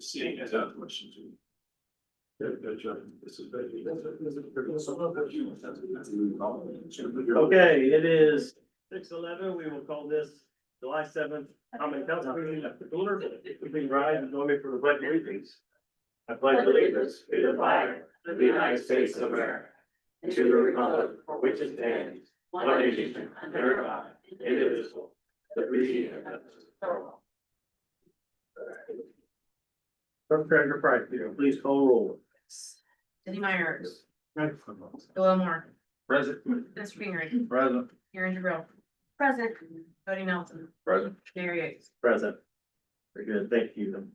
City has a question too. Okay, it is 6:11. We will call this July 7th. Common Council meeting at the order. Please rise and join me for the pledge of allegiance. I pledge allegiance to the flag of the United States of America and to the republic for which it stands, one nation under God, indivisible, with liberty and justice for all. Clerk Treasurer Price, please call roll. Denny Myers, Bill Moore, Present. Mr. Pingree, Present. Aaron Jabril. Present. Cody Nelson, Present. Mayor Yates. Present. Very good, thank you.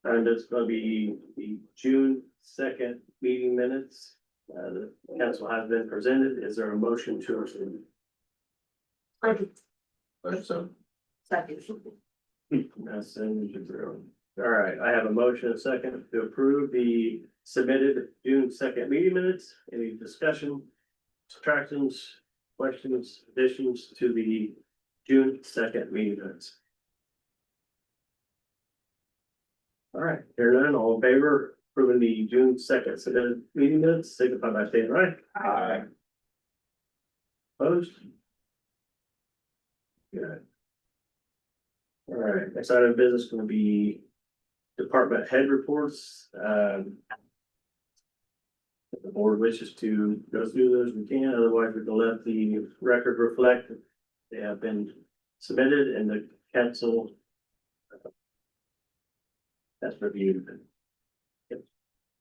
And it's gonna be the June 2nd meeting minutes. The council has been presented. Is there a motion to approve? Second. That's all right, I have a motion and a second to approve the submitted June 2nd meeting minutes. Any discussion, subtractions, questions, additions to the June 2nd meeting minutes? All right, here none, all in favor, approving the June 2nd submitted meeting minutes, signify by saying aye. Aye. Opposed? Good. All right, next item of business is going to be department head reports. If the board wishes to go through those, we can, otherwise we can let the record reflect that they have been submitted and the council has reviewed.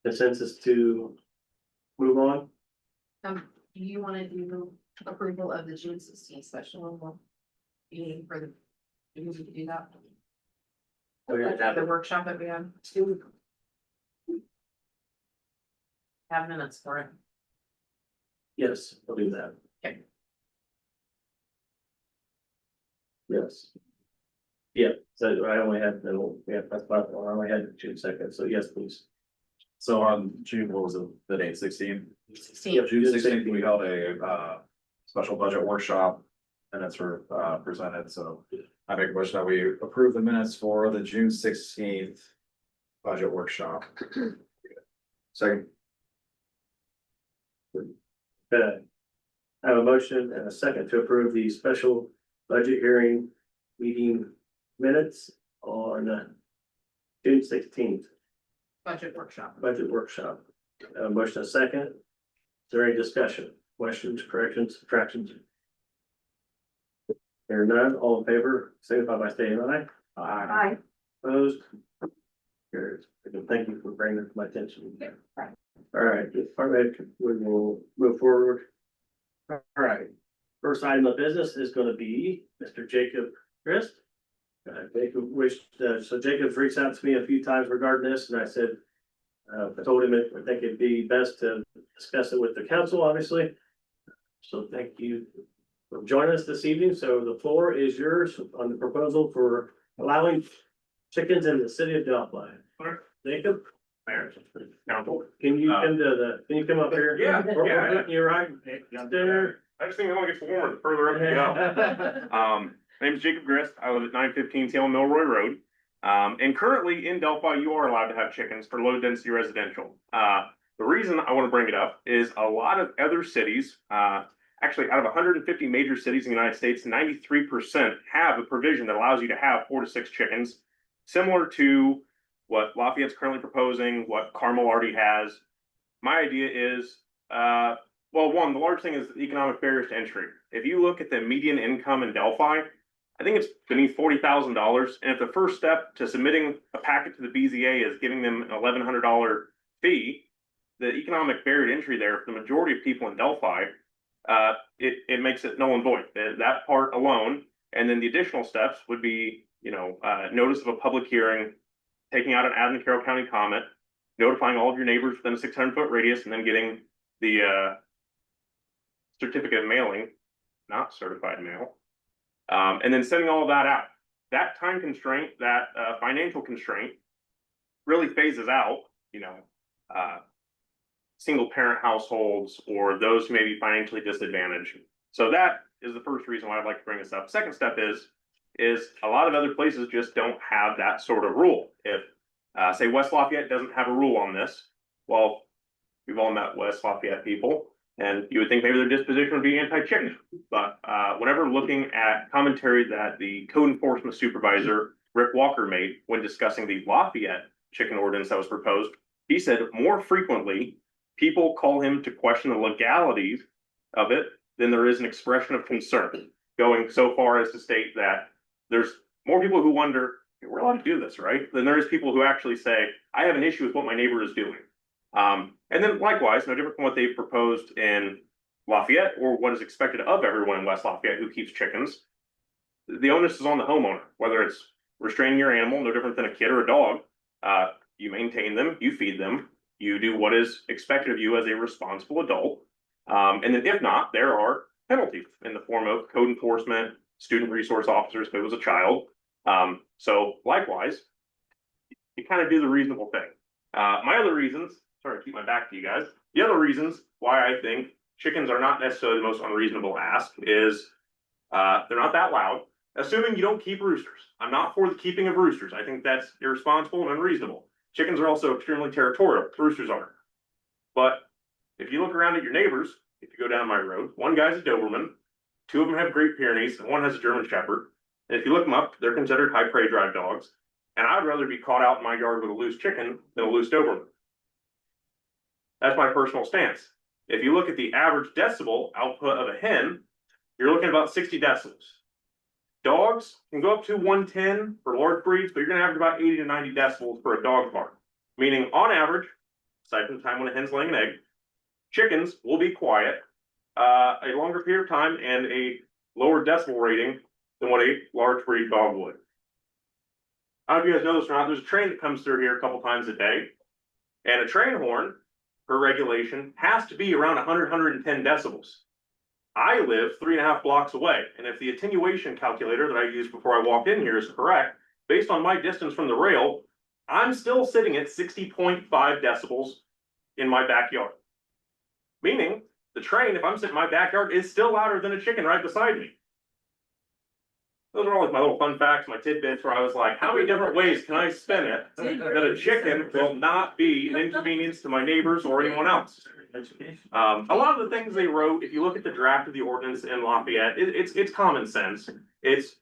Consensus to move on. Do you want to do approval of the June 16th special meeting for the, do we do that? The workshop that we have. Have minutes for it. Yes, I'll do that. Okay. Yes. Yeah, so I only had that's about, I only had June 2nd, so yes, please. So on June, what was it, the date 16? 16th. June 16th, we held a special budget workshop. And that's were presented, so I make a motion that we approve the minutes for the June 16th budget workshop. Second. Okay. I have a motion and a second to approve the special budget hearing meeting minutes on June 16th Budget workshop. budget workshop. A motion and a second. Is there any discussion, questions, corrections, subtractions? There are none, all in favor, signify by saying aye. Aye. Opposed? Carries. Thank you for bringing it to my attention. All right, department, we will move forward. All right, first item of business is gonna be Mr. Jacob Christ. Jacob wished, so Jacob's reached out to me a few times regarding this, and I said, I told him I think it'd be best to discuss it with the council, obviously. So thank you for joining us this evening. So the floor is yours on the proposal for allowing chickens in the city of Delphi. Jacob? Can you come up here? Yeah. You're right. There. I just think it only gets warmer the further up you go. My name is Jacob Grist. I live at 915 Tail Milroy Road. And currently in Delphi, you are allowed to have chickens for low density residential. The reason I want to bring it up is a lot of other cities, actually out of 150 major cities in the United States, 93% have a provision that allows you to have 4 to 6 chickens, similar to what Lafayette's currently proposing, what Carmel already has. My idea is, well, one, the large thing is the economic barriers to entry. If you look at the median income in Delphi, I think it's beneath $40,000. And if the first step to submitting a packet to the BZA is giving them an $1,100 fee, the economic barrier to entry there for the majority of people in Delphi, it makes it null and void. That part alone, and then the additional steps would be, notice of a public hearing, taking out an Adams Carroll County comment, notifying all of your neighbors within a 600-foot radius, and then getting the certificate of mailing, not certified mail, and then sending all of that out. That time constraint, that financial constraint, really phases out, single parent households or those who may be financially disadvantaged. So that is the first reason why I'd like to bring this up. Second step is, is a lot of other places just don't have that sort of rule. If, say West Lafayette doesn't have a rule on this, well, we've all met West Lafayette people, and you would think maybe their disposition would be anti-chicken. But whenever looking at commentary that the code enforcement supervisor, Rick Walker, made when discussing the Lafayette chicken ordinance that was proposed, he said more frequently people call him to question the legalities of it than there is an expression of concern, going so far as to state that there's more people who wonder, we're allowed to do this, right? Than there is people who actually say, I have an issue with what my neighbor is doing. And then likewise, no different from what they've proposed in Lafayette or what is expected of everyone in West Lafayette who keeps chickens. The onus is on the homeowner, whether it's restraining your animal, no different than a kid or a dog. You maintain them, you feed them, you do what is expected of you as a responsible adult. And then if not, there are penalties in the form of code enforcement, student resource officers if it was a child. So likewise, you kind of do the reasonable thing. My other reasons, sorry to keep my back to you guys. The other reasons why I think chickens are not necessarily the most unreasonable ask is they're not that loud. Assuming you don't keep roosters. I'm not for the keeping of roosters. I think that's irresponsible and unreasonable. Chickens are also extremely territorial. Roosters aren't. But if you look around at your neighbors, if you go down my road, one guy's a Doberman, two of them have Great Pyrenees, and one has a German Shepherd. And if you look them up, they're considered high prey drive dogs. And I'd rather be caught out in my yard with a loose chicken than a loose Doberman. That's my personal stance. If you look at the average decibel output of a hen, you're looking at about 60 decibels. Dogs can go up to 110 for large breeds, but you're going to average about 80 to 90 decibels for a dog bark. Meaning, on average, aside from the time when a hen's laying an egg, chickens will be quiet a longer period of time and a lower decibel rating than what a large breed dog would. I don't know if you guys know this or not, there's a train that comes through here a couple times a day, and a train horn, per regulation, has to be around 100, 110 decibels. I live 3.5 blocks away, and if the attenuation calculator that I used before I walked in here is correct, based on my distance from the rail, I'm still sitting at 60.5 decibels in my backyard. Meaning, the train, if I'm sitting in my backyard, is still louder than a chicken right beside me. Those are all like my little fun facts, my tidbits, where I was like, how many different ways can I spin it that a chicken will not be an inconvenience to my neighbors or anyone else? A lot of the things they wrote, if you look at the draft of the ordinance in Lafayette, it's common sense. It's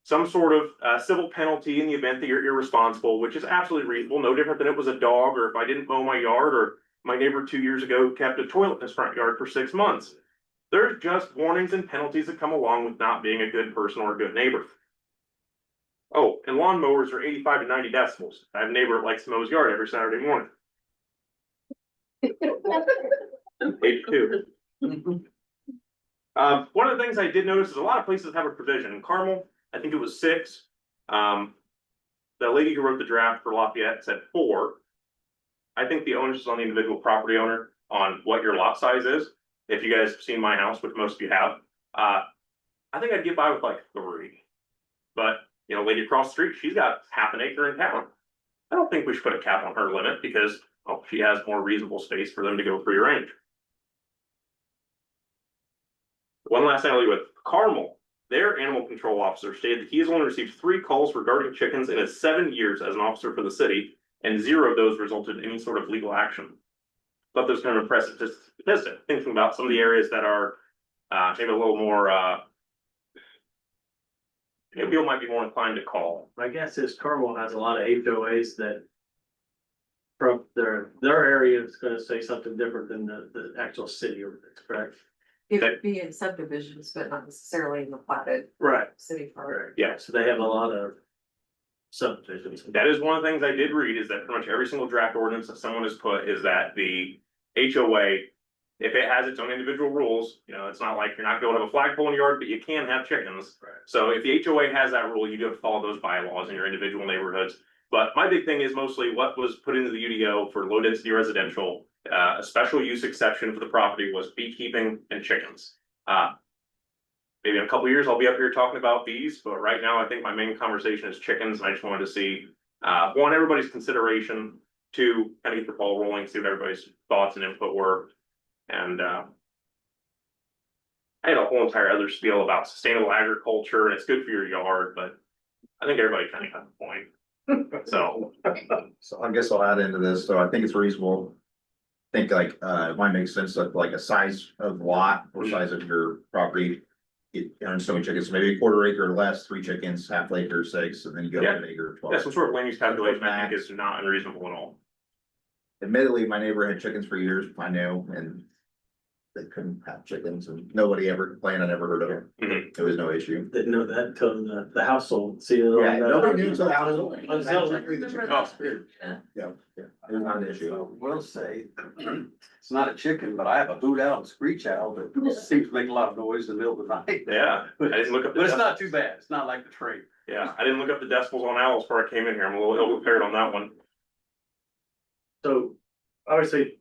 some sort of civil penalty in the event that you're irresponsible, which is absolutely reasonable, no different than it was a dog, or if I didn't mow my yard, or my neighbor 2 years ago kept a toilet in his front yard for 6 months. There's just warnings and penalties that come along with not being a good person or a good neighbor. Oh, and lawnmowers are 85 to 90 decibels. I have a neighbor that likes to mow his yard every Saturday morning. Age 2. One of the things I did notice is a lot of places have a provision. In Carmel, I think it was 6. The lady who wrote the draft for Lafayette said 4. I think the onus is on the individual property owner on what your lot size is. If you guys have seen my house, which most of you have, I think I'd get by with like 3. But, you know, lady across the street, she's got half an acre in town. I don't think we should put a cap on her limit because, well, she has more reasonable space for them to go free range. One last thing I'll leave with Carmel. Their animal control officer stated that he has only received 3 calls regarding chickens in his 7 years as an officer for the city, and 0 of those resulted in any sort of legal action. But there's kind of impressive statistic, thinking about some of the areas that are maybe a little more, maybe people might be more inclined to call. My guess is Carmel has a lot of HOAs that from their area is gonna say something different than the actual city ordinance, correct? It would be in subdivisions, but not necessarily in the platted Right. city park. Right. Yeah. So they have a lot of subdivisions. That is one of the things I did read, is that pretty much every single draft ordinance that someone has put is that the HOA, if it has its own individual rules, you know, it's not like you're not going to have a flagpole in your yard, but you can have chickens. Right. So if the HOA has that rule, you do have to follow those bylaws in your individual neighborhoods. But my big thing is mostly what was put into the UDO for low density residential. A special use exception for the property was beekeeping and chickens. Maybe in a couple of years, I'll be up here talking about bees, but right now I think my main conversation is chickens. And I just wanted to see, 1, everybody's consideration, 2, kind of get the ball rolling, see what everybody's thoughts and input were. And I had a whole entire other spiel about sustainable agriculture, and it's good for your yard, but I think everybody kind of got the point. So, So I guess I'll add into this, so I think it's reasonable. Think like, it might make sense that like a size of lot or size of your property. It earns so many chickens, maybe a quarter acre or less, 3 chickens, half acre, 6, and then you go Yeah. to an acre, yeah, 12. some sort of land use calculation, I think is not unreasonable at all. Admittedly, my neighbor had chickens for years, I know, and they couldn't have chickens and nobody ever complained, I never heard of it. Mhm. It was no issue. Didn't know that until the household, see it on. Yeah, nobody knew until the house. Until- Yeah, yeah, it was not an I issue. will say, it's not a chicken, but I have a hoot owl and screech owl that seems to make a lot of noise in the middle of the night. Yeah, I didn't look up. the But it's dec- not too bad. It's not like the tree. Yeah, I didn't look up the decibels on owls before I came in here. I'm a little ill prepared on that one. So, obviously,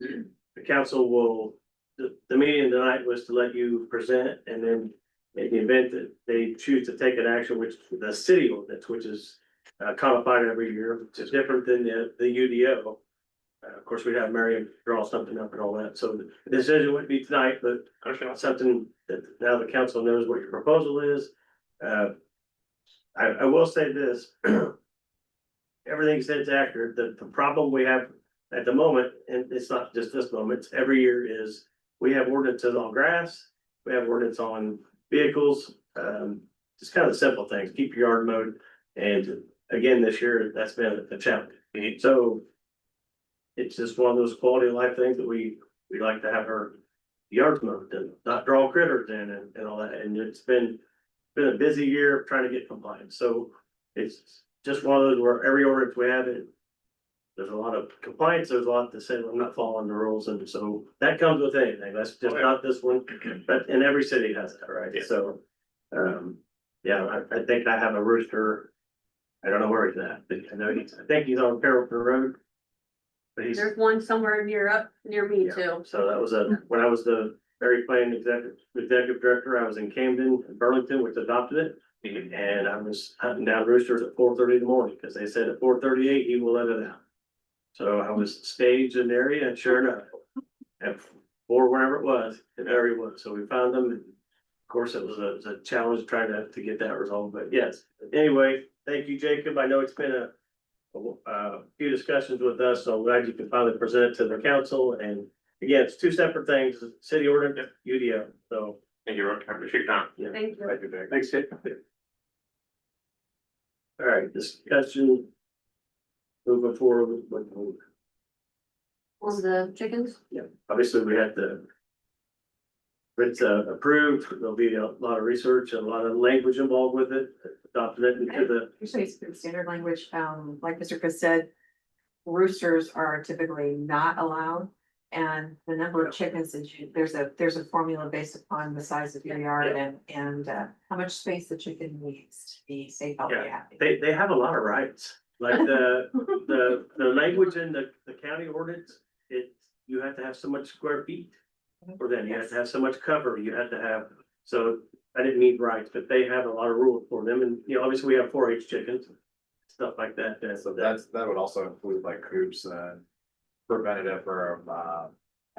the council will, the meeting tonight was to let you present, and then in the event that they choose to take an action, which the city ordinance, which is codified every year, which is different than the UDO. Of course, we'd have Marion draw something up and all that, so the decision wouldn't be tonight, but Understand? something that now the council knows what your proposal is. I will say this. Everything said is accurate. The problem we have at the moment, and it's not just this moment, it's every year is we have ordinances on grass. We have ordinance on vehicles, just kind of the simple things, keep your yard mowed. And again, this year, that's been a challenge. Mhm. So it's just one of those quality of life things that we like to have our yards mowed and not draw critters in and all that. And it's been a busy year of trying to get compliance. So it's just one of those where every ordinance we have it. There's a lot of compliance, there's a lot to say, I'm not following the rules, and so that comes with anything, that's just not this one, but in every city has that, right? Yeah. So. Yeah, I think I have a rooster. I don't know where he's at, but I know I think he's on Carrollton Road. But he's, There's one somewhere near me yeah, too. so that was when I was the area planning executive director, I was in Camden and Burlington, which adopted it. Mhm. And I was hunting down roosters at 4:30 in the morning, because they said at 4:38 he will let it out. So I was staged in the area, and sure enough, at 4, wherever it was, there he was, so we found him. And of course, it was a challenge trying to get that resolved, but yes, anyway, thank you, Jacob, I know it's been a few discussions with us, so I'm glad you could finally present it to the council, and again, it's 2 separate things, city ordinance, UDO, so. Thank you, Rick. I appreciate your time. Thank you. Thanks, Jake. All right, discussion. Moving forward with, On the chickens? yeah, obviously we had the. It's approved, there'll be a lot of research and a lot of language involved with it, adopted it into the, Usually it's pretty standard language, like Mr. Chris said, roosters are typically not allowed. And the number of chickens that there's a formula based upon the size of your yard and how much space the chicken needs to be safe, healthy, happy. they have a lot of rights. Like the language in the county ordinance, you have to have so much square feet. For them, you have to have so much cover, you have to have, so I didn't need rights, but they have a lot of rules for them, and obviously we have 4-H chickens. Stuff like that, So that would also include like coops and preventative for,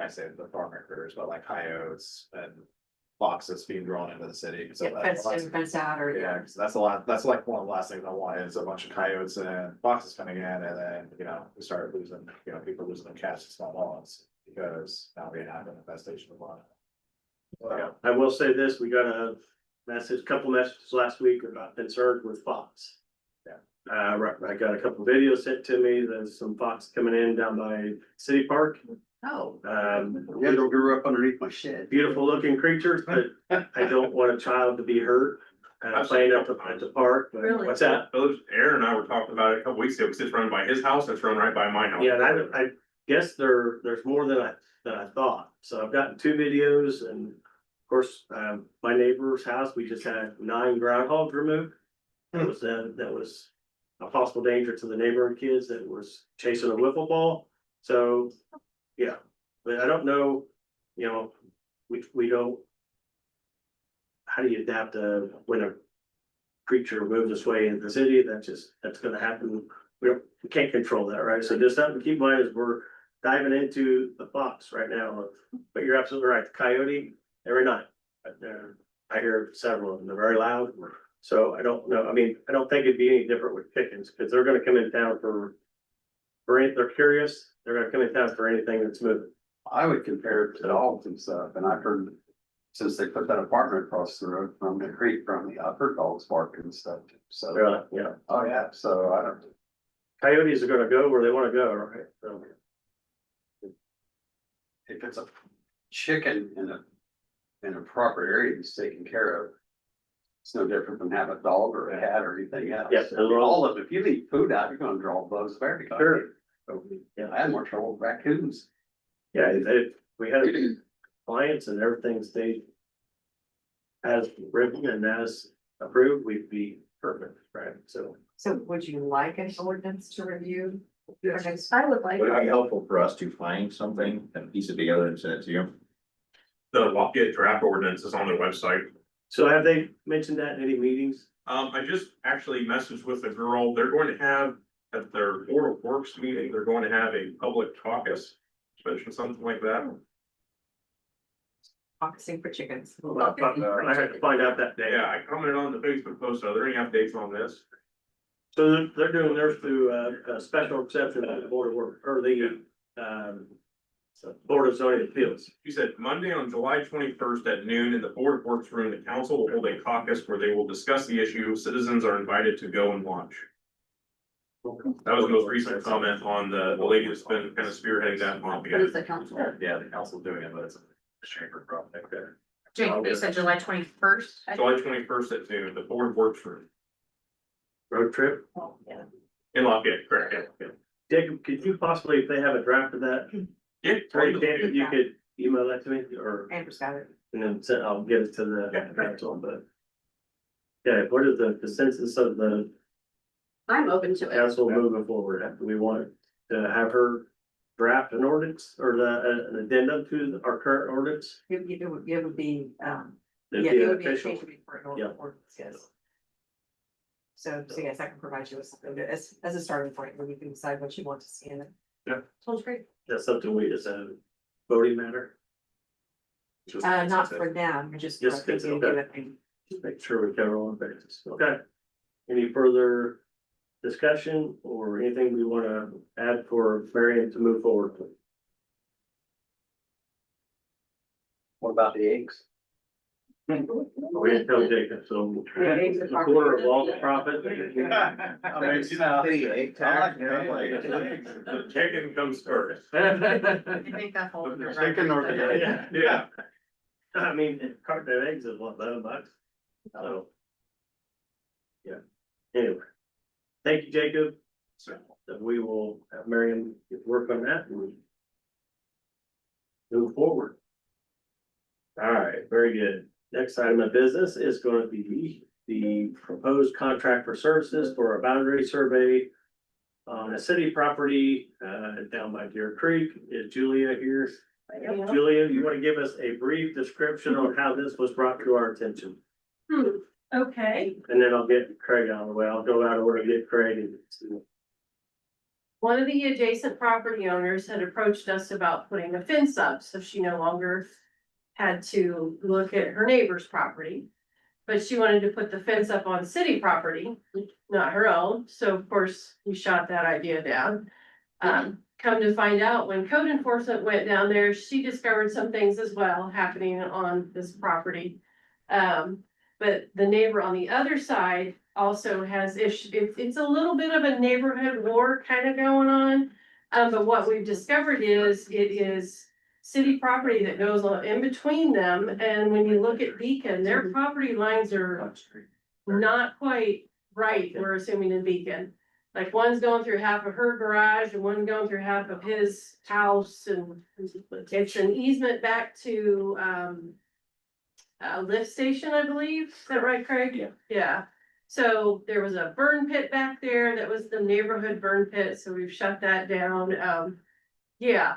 I say the farm critters, but like coyotes and foxes being drawn into the city. So Get that's fenced in, fenced out, or. yeah, 'cause that's a lot, that's like one of the last things I want is a bunch of coyotes and foxes coming in and then, we start losing, people losing their cats and small dogs. Because now we have an infestation of one. I will say this, we got a couple messages last week about concerns with fox. Yeah. I got a couple videos sent to me, there's some fox coming in down by City Park. Oh. Yeah, they grew up underneath my shed. Beautiful looking creatures, but I don't want a child to be hurt. Playing up at the park, but Really? what's that? Aaron and I were talking about it a couple weeks ago, because it's run by his house, it's run right by my house. Yeah, and I guess there's more than I thought. So I've gotten 2 videos, and of course, my neighbor's house, we just had 9 groundhogs removed. That was a possible danger to the neighboring kids that was chasing a wiffle ball. So, yeah, but I don't know, we don't. How do you adapt when a creature moves its way into the city? That's gonna happen. We can't control that, right? So just something to keep in mind is we're diving into the fox right now, but you're absolutely right, the coyote, every night. I hear several of them, they're very loud, So I don't know, I mean, I don't think it'd be any different with chickens, because they're gonna come in town they're curious, they're gonna come in town for anything that's moving. I would compare it to dogs and stuff, and I've heard, since they put that apartment across the road from the creek from me, I've heard dogs barking and stuff, so. Yeah, Oh, yeah, so I don't, coyotes are gonna go where they wanna go, right? So, if it's a chicken in a proper area that's taken care of. It's no different than having a dog or a cat or anything else. Yes, I mean, all of them, if you leave food out, you're gonna draw bugs very quickly. Sure. Yeah, I had more trouble with raccoons. yeah, we had clients and everything stayed as written and as approved, we'd be perfect, right? So. So would you like an ordinance to review? Yes. I would like. Would it be helpful for us to find something and piece it together and send it to you? The Lafayette draft ordinance is on their website. So have they mentioned that in any meetings? I just actually messaged with a girl, they're going to have, at their Board of Works meeting, they're going to have a public caucus. Mention something like that. Focusing for chickens. I had to find out that day. Yeah, I commented on the Facebook post, are there any updates on this? So they're doing theirs through a special exception of the Board of Work, or the Board of Zoning Appeals. You said Monday on July 21st at noon in the Board of Works room, the council will hold a caucus where they will discuss the issue. Citizens are invited to go and watch. That was the most recent comment on the lady that's been kind of spearheading that on What is the council? Yeah, the council's doing it, but it's a chamber project there. Jacob, you said July 21st. July 21st at noon, the Board of Works room Road trip. in Lafayette, correct? Yeah. Jacob, could you possibly, if they have a draft of that, Yeah. or you could email that to me, or, Amber's got it. and then I'll get it to the council, but. Yeah, what is the consensus of the I'm open to it. council moving forward? Do we want to have her draft an ordinance or an addendum to our current ordinance? It would be, It'd yeah, be it would be a official. change for an Yeah. ordinance, yes. So yes, I can provide you with something as a starting point where you can decide what you want to see in it. Sounds great. That's something we just a voting matter. Not for them, just. Just thinking of okay. it. Just make sure we cover all the bases. Okay. Any further discussion or anything we want to add for Marion to move forward? What about the eggs? We didn't tell Jacob, so. eggs are A quarter of all the profit. I mean, you know. The chicken comes first. I think that whole. The chicken or the egg? Yeah. I mean, carton of eggs is what, $11? So. Yeah, anyway. Thank you, Jacob. So we will have Marion get to work on that and move forward. All right, very good. Next item of business is going to be the proposed contract for services for a boundary survey on a city property, down by Deer Creek. Is Julia here? Julia, you want to give us a brief description on how this was brought to our attention? Okay, And then I'll get Craig out of the way. I'll go out of order and get Craig. one of the adjacent property owners had approached us about putting a fence up, so she no longer had to look at her neighbor's property. But she wanted to put the fence up on city property, not her own, so of course, we shot that idea down. Come to find out, when code enforcement went down there, she discovered some things as well happening on this property. But the neighbor on the other side also has it's a little bit of a neighborhood war kind of going on. But what we've discovered is it is city property that goes on in between them, and when you look at Beacon, their property lines are not quite right, we're assuming in Beacon. Like one's going through half of her garage and one's going through half of his house, and it's an easement back to a lift station, I believe. Is that right, Craig? Yeah. Yeah. So there was a burn pit back there. That was the neighborhood burn pit. So we've shut that down. Yeah.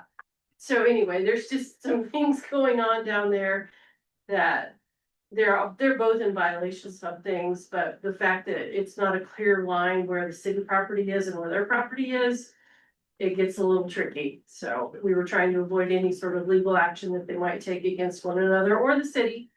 So anyway, there's just some things going on down there that they're both in violation of some things, but the fact that it's not a clear line where the city property is and where their property is, it gets a little tricky. So we were trying to avoid any sort of legal action that they might take against one another or the city.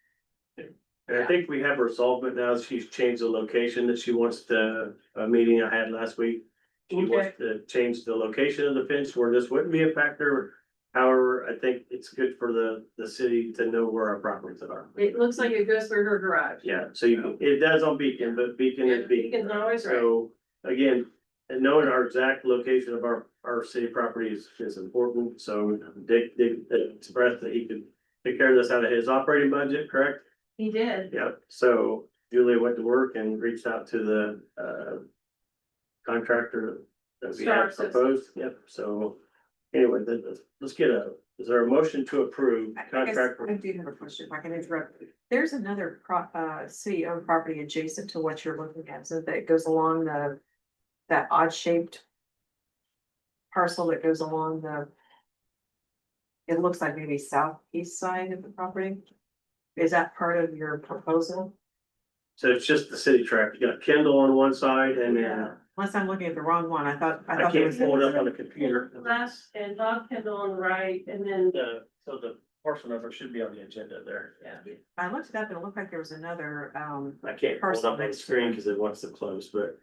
And I think we have resolved it now. She's changed the location that she wants to, a meeting I had last week. She wants to change the location of the fence where this wouldn't be a factor. However, I think it's good for the city to know where our properties are. It looks like it goes through her garage. Yeah, so it does on Beacon, but Beacon is Yeah, Beacon. Beacon's always right. So again, and knowing our exact location of our city property is important. So Dick expressed that he could take care of this out of his operating budget, correct? He did. Yeah, so Julia went to work and reached out to the contractor that we Star had proposed, yep, so. Anyway, let's get is there a motion to approve I guess contract? I do have a question, if I can interrupt. There's another city-owned property adjacent to what you're looking at, so that goes along that odd shaped parcel that goes along it looks like maybe southeast side of the property. Is that part of your proposal? So it's just the city track, you got Kendall on one side and then, Unless I'm looking at the wrong one, I thought I there can't was. pull it up on the computer. Last and Bob Kendall on the right, and then, So the parcel number should be on the agenda there. yeah. I looked it up and it looked like there was another, I can't pull it up on the screen because it wants to close, but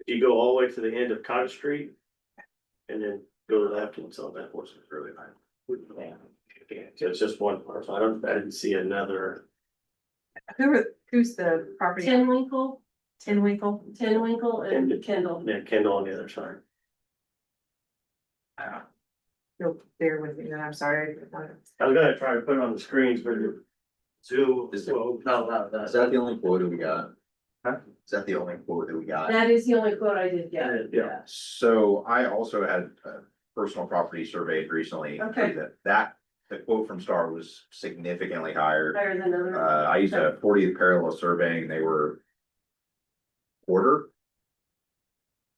if you go all the way to the end of Cottage Street. And then go to left and it's on that portion really high. So it's just one parcel, I didn't see another. who's the property? Tinwinkle Tinwinkle? and Kendall. Yeah, Kendall on the other side. You'll bear with me, then I'm sorry. I was gonna try to put it on the screens, but Zoom. Is it- No, Is that the only quote that we got? Huh? Is that the only quote that we got? That is the only quote I did get. Yeah. So I also had a personal property surveyed recently. Okay. The quote from Star was significantly higher. Higher than other. I used a 40th parallel surveying, they were quarter.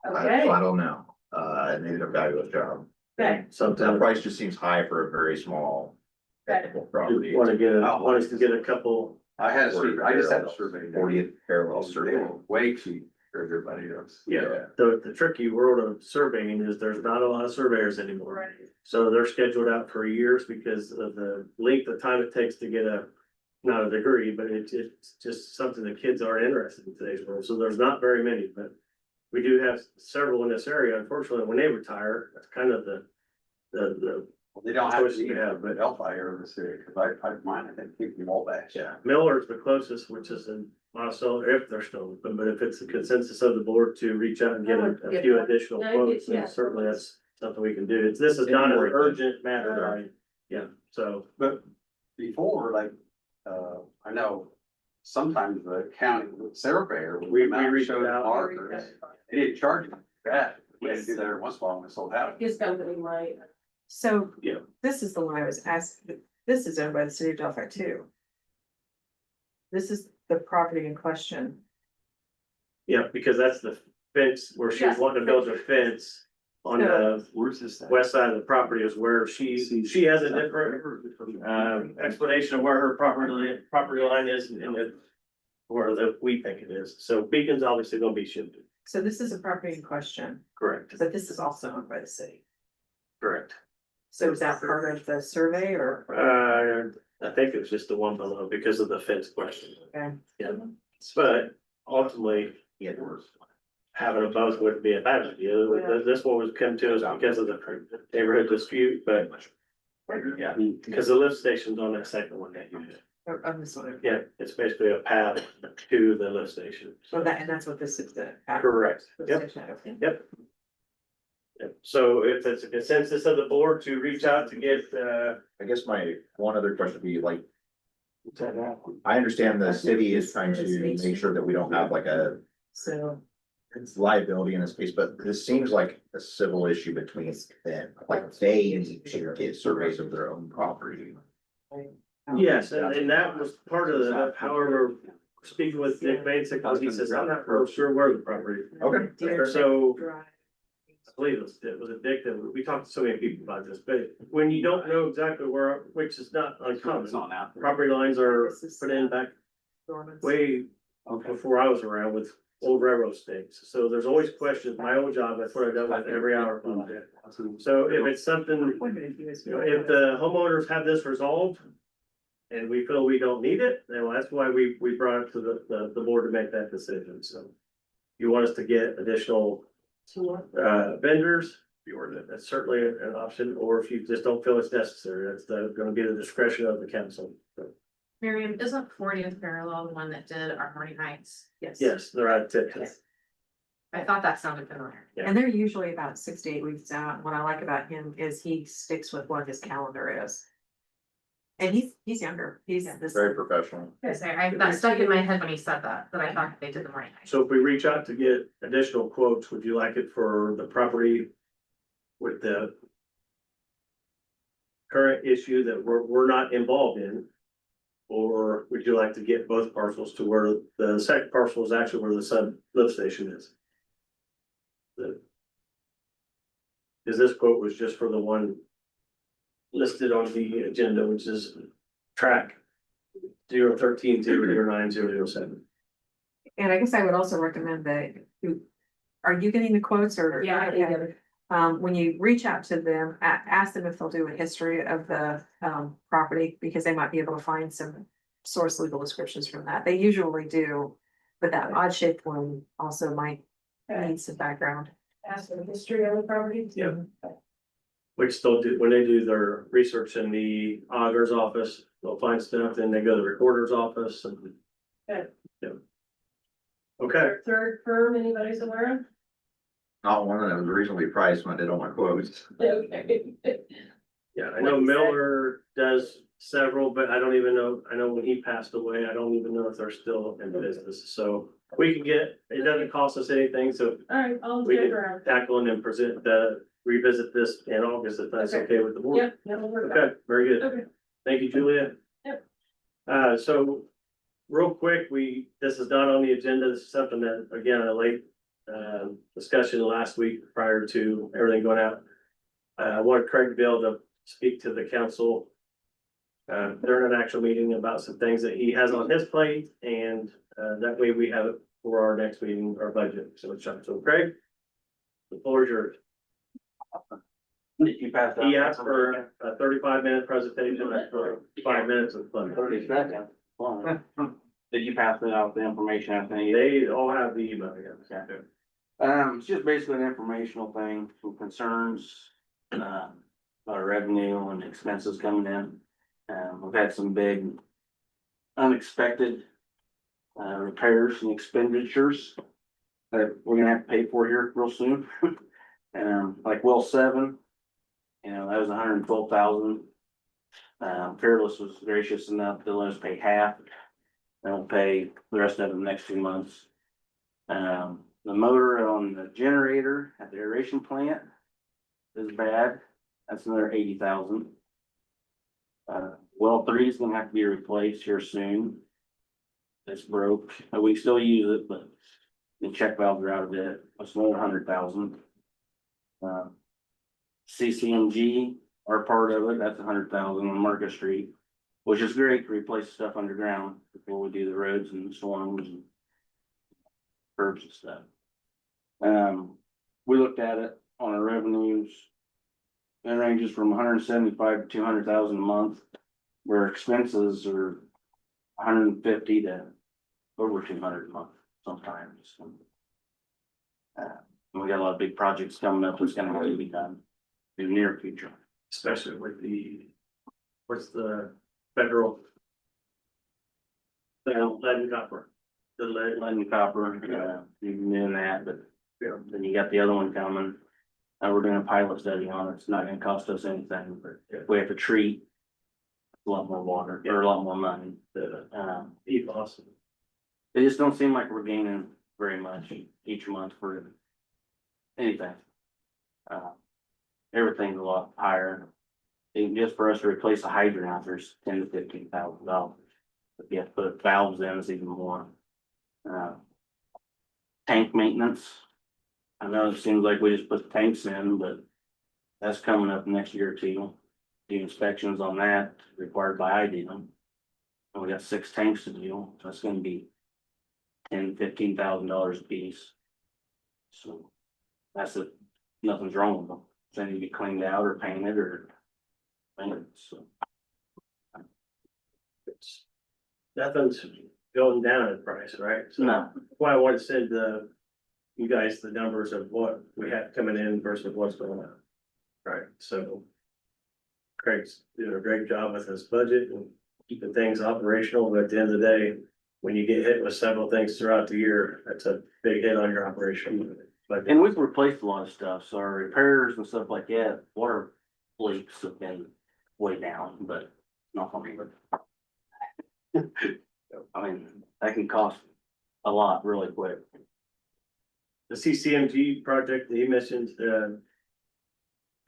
Okay, I don't know, and they did a fabulous job. okay, That Sometimes price just seems high for a very small technical property. want us to get a couple. I had, I just had a survey. 40th parallel They survey. were way cheap for everybody else. Yeah, the tricky world of surveying is there's not a lot of surveyors anymore. right. So they're scheduled out for years because of the length of time it takes to get not a degree, but it's just something that kids aren't interested in today's world. So there's not very many, but we do have several in this area. Unfortunately, when they retire, that's kind of the They don't have Choices to we be have, but- Delphi or the city, cause I mine, I think, keep them all back. yeah. Miller's the closest, which is in Monticello, if they're still open, but if it's the consensus of the board to reach out and get a few additional Yeah, quotes, yeah. then certainly that's something we can do. This is not an urgent matter, right? Yeah, so. But before, like, I know sometimes the county surveyor, We we might reached show the out. markers. They didn't charge you for that. We had to do that every once in a while when we sold houses. His company might. So. Yeah. This is the one I was asking, this is owned by the city of Delphi too. This is the property in question. Yeah, because that's the fence where she's Yeah. wanting to build a fence on the Where's this? at? west side of the property is where she has a different explanation of where her property line is and we think it is. So Beacon's obviously gonna be shifted. So this is a property in question, Correct, but this is also owned by the city. correct. So is that part of the survey or? I think it was just the one below because of the fence question. Okay. Yeah, but ultimately, having them both wouldn't be a bad idea. This one was come to us because of the neighborhood dispute, but yeah, because the lift station's on that second one that you had. Or on this one? Yeah, it's basically a path to the lift station. So and that's what this is, the. Correct. the Yep. station, okay. Yep. So if it's a consensus of the board to reach out to get, I guess my one other question would be like, I understand the city is trying to make sure that we don't have like a So. liability in this case, but this seems like a civil issue between them. Like they need to get surveys of their own property. yes, and that was part of the, however, speaking with Dick Bates, he says, I'm not real sure where the property. Okay. So I believe it was a Dick that, we talked to so many people about this, but when you don't know exactly where, which is not uncommon. It's on out there. Property lines are put in back way Okay. before I was around with old railroad stakes. So there's always questions. My old job, that's what I done with every hour. So if it's something, if the homeowners have this resolved, and we feel we don't need it, then that's why we brought it to the board to make that decision, so. You want us to get additional vendors, that's certainly an option, or if you just don't feel it's necessary, that's gonna be the discretion of the council. So, Miriam, isn't 40th Parallel the one that did our morning nights? Yes. yes, they're out of Texas. I thought that sounded familiar. Yeah. And they're usually about 6 to 8 weeks out. What I like about him is he sticks with what his calendar is. And he's younger. He's this. Very professional. That stuck in my head when he said that I thought they did the morning nights. So if we reach out to get additional quotes, would you like it for the property with the current issue that we're not involved in? Or would you like to get both parcels to where the second parcel is actually where the sub lift station is? Cause this quote was just for the one listed on the agenda, which is track 013-009-007. And I guess I would also recommend that, are you getting the quotes or? Yeah, I can get it. When you reach out to them, ask them if they'll do a history of the property, because they might be able to find some source legal descriptions from that. They usually do, but that odd shaped one also might need some background. Ask for the history of the property. Yeah. Which they'll do, when they do their research in the auditor's office, they'll find stuff, then they go to the recorder's office and. Okay. Yeah. Okay, Third firm, anybody's aware Not one that was reasonably priced when I did all my quotes. of? Okay. yeah, I know Miller does several, but I don't even know, I know when he passed away, I don't even know if they're still in business, so. We can get, it doesn't cost us anything, so All right, I'll we check can around. tackle and then revisit this in August if that's Okay. okay with the board. Yep, that'll work. Okay, very good. Okay. Thank you, Julia. Yep. So real quick, this is not on the agenda. This is something that, again, a late discussion last week prior to everything going out. I wanted Craig to be able to speak to the council during an actual meeting about some things that he has on his plate, and that way we have it for our next meeting, our budget. So Craig, the floor is yours. Did you pass that? He asked for a 35-minute presentation for 5 minutes of fun. 30 seconds. Fine. Did you pass it out, the information, I think? They all have the email, yes. Okay. It's just basically an informational thing, some concerns, about our revenue and expenses coming in. We've had some big unexpected, repairs and expenditures that we're gonna have to pay for here real soon. Like well 7, that was 112,000. Fearless was gracious enough to let us pay half. They'll pay the rest of it in the next 2 months. The motor on the generator at the aeration plant is bad. That's another 80,000. Well 3 is gonna have to be replaced here soon. It's broke. We can still use it, but the check valves are out of it. That's another 100,000. CCMG are part of it. That's 100,000 on Market Street, which is great to replace stuff underground before we do the roads and storms and curbs and stuff. We looked at it on our revenues. It ranges from 175 to 200,000 a month, where expenses are 150 to over 200 a month sometimes. We got a lot of big projects coming up that's gonna have to be done in the near future. Especially with what's the federal? Lead and copper. The lead. Lead and copper, you've been doing that, but then you got the other one coming. We're doing a pilot study on it. It's not gonna cost us anything, but if we have to treat a lot more water or a lot more money. PFAS. They just don't seem like we're gaining very much each month for anything. Everything's a lot higher. And just for us to replace a hydrant out there's $10,000 to $15,000. If you have to put valves in, it's even more. Tank maintenance. I know it seems like we just put the tanks in, but that's coming up next year or two. Do inspections on that required by ID. And we got 6 tanks to do, so it's gonna be $10,000 to $15,000 a piece. So that's it. Nothing's wrong with them. They need to be cleaned out or painted or painted, so. nothing's going down in price, right? So No, why I want to send you guys the numbers of what we have coming in versus what's going out. Right, so. Craig's doing a great job with his budget and keeping things operational, but at the end of the day, when you get hit with several things throughout the year, that's a big hit on your operation. But and we've replaced a lot of stuff, so our repairs and stuff like that, water leaks have been way down, but not for me, but. I mean, that can cost a lot really quick. the CCMG project that he mentioned,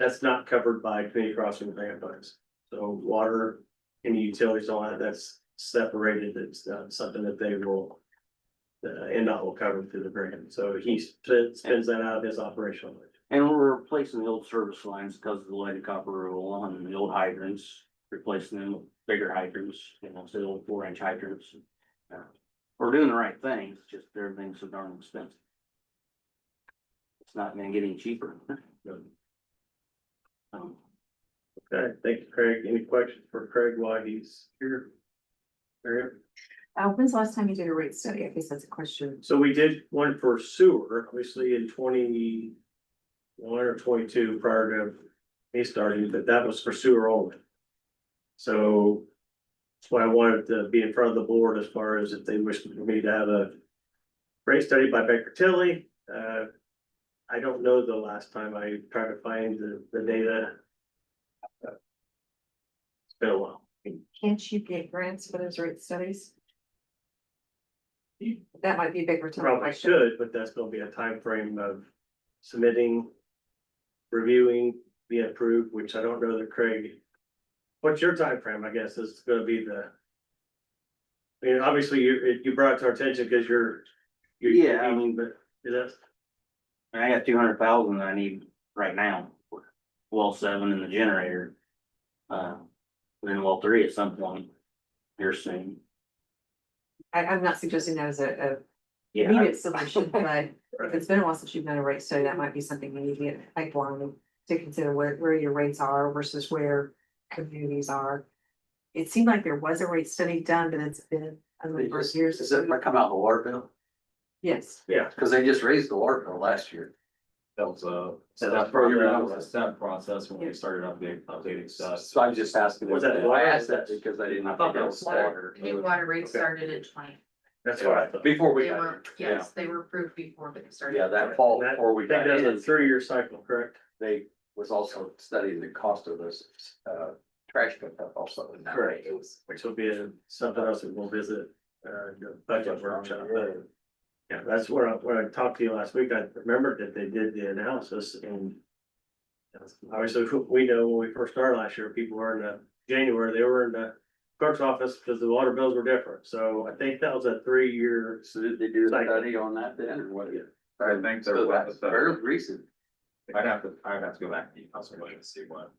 that's not covered by community crossing grant funds. So water and utilities, all that, that's separated. It's something that they will, NDOT will cover through the grant. So he spends that out of his operational budget. And we're replacing the old service lines because of the lead and copper rule and the old hydrants, replacing them with bigger hydrants, instead of 4-inch hydrants. We're doing the right things, just everything's so darn expensive. It's not gonna get any cheaper. Okay, thank you, Craig. Any questions for Craig while he's here? There. When's the last time you did a rate study? I guess that's a question. So we did one for sewer, obviously in 21 or 22 prior to me starting, but that was for sewer only. So that's why I wanted to be in front of the board as far as if they wish for me to have a rate study by Baker Tilly. I don't know the last time I tried to find the data. It's been a while. Can't you get grants for those rate studies? That might be a bigger time. Probably should, but that's gonna be a time frame of submitting, reviewing, being approved, which I don't know that Craig. What's your time frame? I guess is gonna be the. I mean, obviously you brought it to our attention because you're. Yeah, I mean, but that's, I got 200,000 that I need right now. Well 7 in the generator. Then well 3 at some point here soon. I'm not suggesting that as a Yeah, immediate solution, but if it's been a while since you've done a rate study, that might be something you need to get in the pipeline to consider where your rates are versus where communities are. It seemed like there was a rate study done, but it's been a number of years. Does it come out of the water bill? Yes. yeah, Cause they just raised the water bill last year. That was a So that's a step process when we started updating stuff. So I'm just asking. Was that I asked that because I didn't. I thought that was water. New water rates Okay. started in 20. that's what I thought. Before we They got, were, yes, they were approved before, but they started. yeah, that fall That- before we That got does a in, 3-year cycle, correct? they was also studying the cost of this, trash pickup also. in that Correct. rate. Which will be something else that we'll visit, the budget workshop. But, yeah, that's where when I talked to you last week, I remembered that they did the analysis and. Obviously, we know when we first started last year, people were in the January, they were in the clerk's office because the water bills were different. So I think that was a 3-year. So did they do a Cycle. study on that then, or what? I think there So was that's a- fairly recent. I'd have to go back to the council budget and see what.